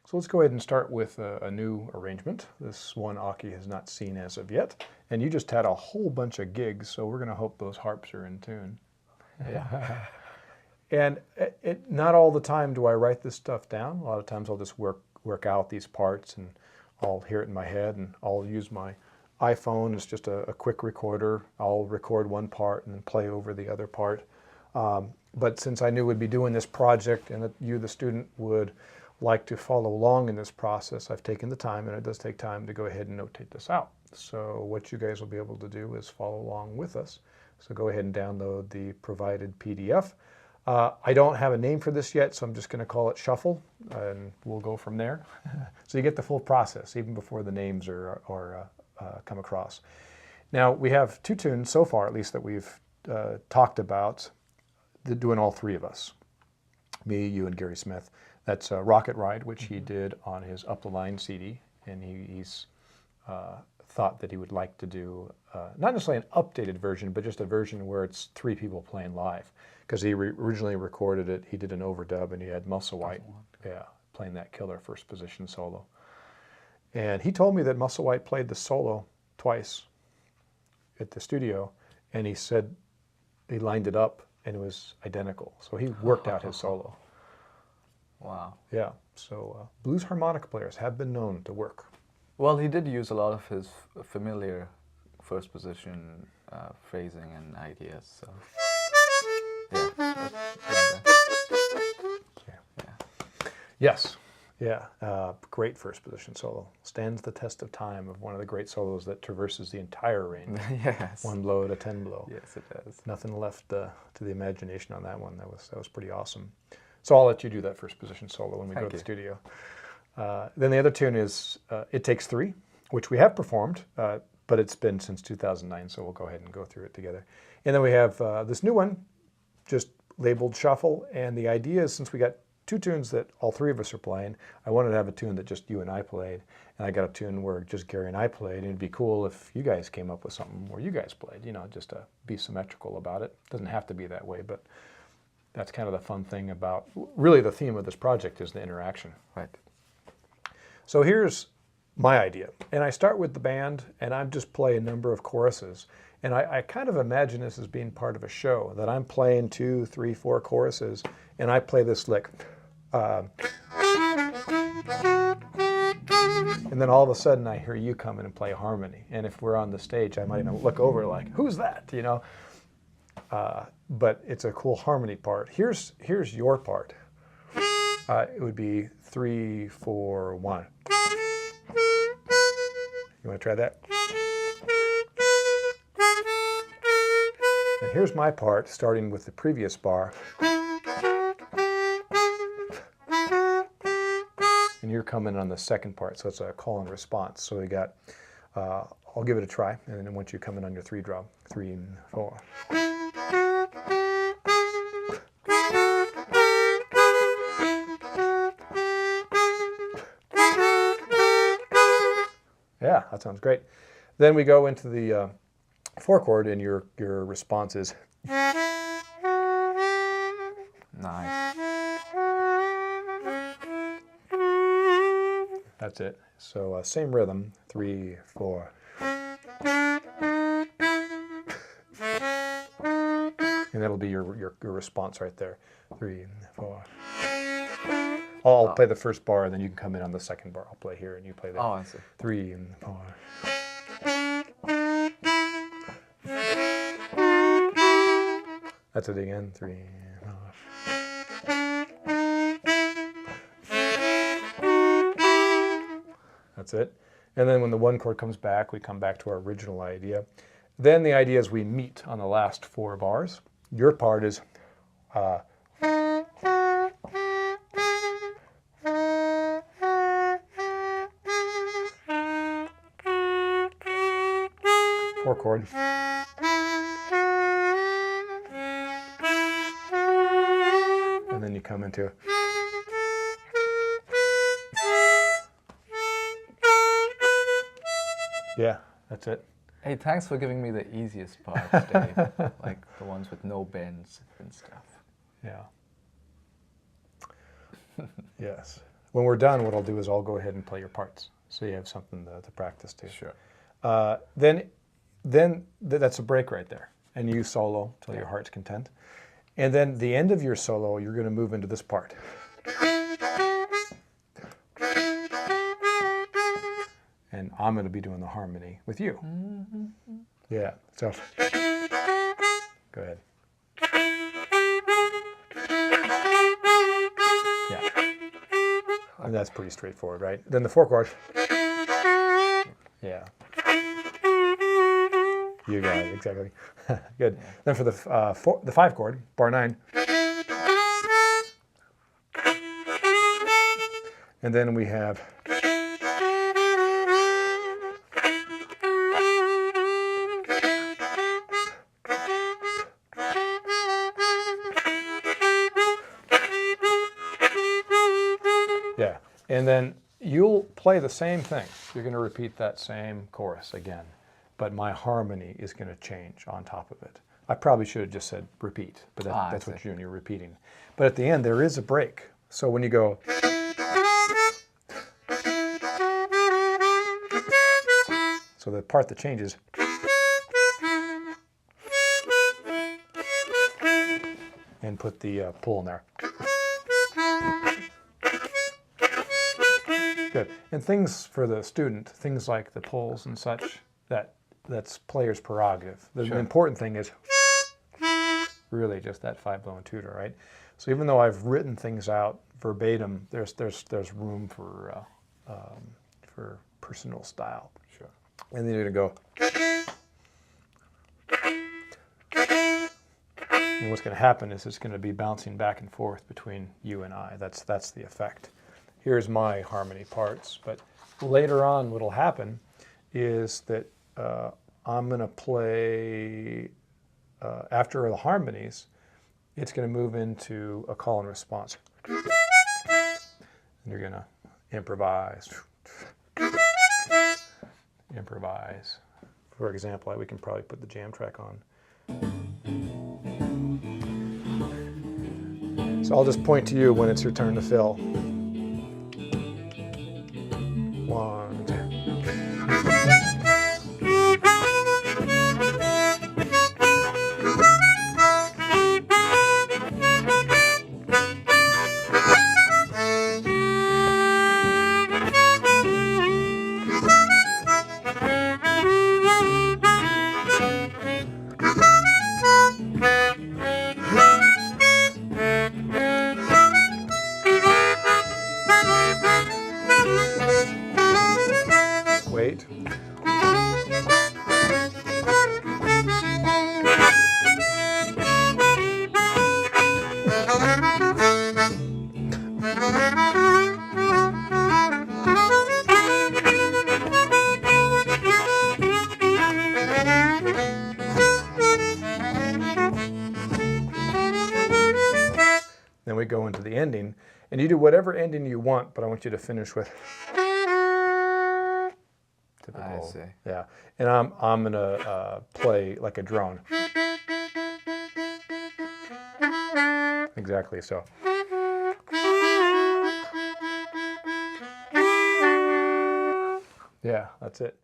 So let's go ahead and start with a new arrangement. This one Aki has not seen as of yet. And you just had a whole bunch of gigs, so we're going to hope those harps are in tune. Yeah. And not all the time do I write this stuff down. A lot of times I'll just work out these parts and I'll hear it in my head, and I'll use my iPhone as just a quick recorder. I'll record one part and then play over the other part. But since I knew we'd be doing this project and that you, the student, would like to follow along in this process, I've taken the time, and it does take time, to go ahead and notate this out. So what you guys will be able to do is follow along with us. So go ahead and download the provided PDF. I don't have a name for this yet, so I'm just going to call it Shuffle, and we'll go from there. So you get the full process, even before the names are come across. Now, we have 2 tunes so far, at least, that we've talked about, doing all 3 of us. Me, you, and Gary Smith. That's Rocket Ride, which he did on his Up the Line CD, and he's thought that he would like to do, not necessarily an updated version, but just a version where it's 3 people playing live. Because he originally recorded it, he did an overdub, and he had Musselwhite, playing that killer first position solo. And he told me that Musselwhite played the solo twice at the studio, and he said he lined it up and it was identical. So he worked out his solo. Wow. Yeah, so blues harmonic players have been known to work. Well, he did use a lot of his familiar first position phrasing and ideas, so Yes. Yeah, great first position solo. Stands the test of time of one of the great solos that traverses the entire range. Yes. 1 blow to 10 blow. Yes, it does. Nothing left to the imagination on that one. That was pretty awesome. So I'll let you do that first position solo when we go to the studio. Then the other tune is It Takes 3, which we have performed, but it's been since 2009, so we'll go ahead and go through it together. And then we have this new one, just labeled Shuffle, and the idea is, since we got 2 tunes that all 3 of us are playing, I wanted to have a tune that just you and I played, and I got a tune where just Gary and I played, and it'd be cool if you guys came up with something where you guys played, you know, just to be symmetrical about it. Doesn't have to be that way, but that's kind of the fun thing about, really the theme of this project is the interaction. Right. So here's my idea, and I start with the band, and I just play a number of choruses, and I kind of imagine this as being part of a show, that I'm playing 2, 3, 4 choruses, and I play this lick. And then all of a sudden I hear you come in and play harmony, and if we're on the stage I might even look over like, who's that, you know? But it's a cool harmony part. Here's your part. It would be 3, 4, 1. You want to try that? And here's my part, starting with the previous bar. And you're coming on the second part, so it's a call and response. So we got, I'll give it a try, and then once you come in on your 3 drum, 3 and 4. Yeah, that sounds great. Then we go into the 4 chord, and your response is. Nice. That's it. So same rhythm, 3, 4. And that'll be your response right there. 3 and 4. I'll play the first bar, and then you can come in on the second bar. I'll play here, and you play there. Oh, I see. 3 and 4. That's it again. 3 and 4. That's it. And then when the 1 chord comes back, we come back to our original idea. Then the idea is we meet on the last 4 bars. Your part is 4 chord. And then you come into. Yeah, that's it. Hey, thanks for giving me the easiest parts, Dave. Like the ones with no bends and stuff. Yeah. Yes. When we're done, what I'll do is I'll go ahead and play your parts, so you have something to practice to. Sure. Then that's a break right there, and you solo till your heart's content. And then the end of your solo, you're going to move into this part. And I'm going to be doing the harmony with you. Yeah, so go ahead. Yeah. And that's pretty straightforward, right? Then the 4 chord. Yeah. You got it, exactly. Good. Yeah. Then for the 5 chord, bar 9. And then we have and then you'll play the same thing. You're going to repeat that same chorus again, but my harmony is going to change on top of it. I probably should have just said repeat, but that's what you're doing, you're repeating. But at the end, there is a break. So when you go, so the part that changes, and put the pull in there. Good. And things for the student, things like the pulls and such, that's player's prerogative. The important thing is really just that 5-blown tutor, right? So even though I've written things out verbatim, there's room for personal style. Sure. And then you're gonna go. And what's gonna happen is it's gonna be bouncing back and forth between you and I. That's the effect. Here's my harmony parts, but later on what'll happen is that I'm going to play, after the harmonies, it's going to move into a call and response. And you're going to improvise. Improvise. For example, we can probably put the jam track on. So I'll just point to you when it's your turn to fill. 1, 2. Wait. Then we go into the ending, and you do whatever ending you want, but I want you to finish with. Typical. I see. Yeah, and I'm gonna play like a drone. Exactly so. Yeah, that's it.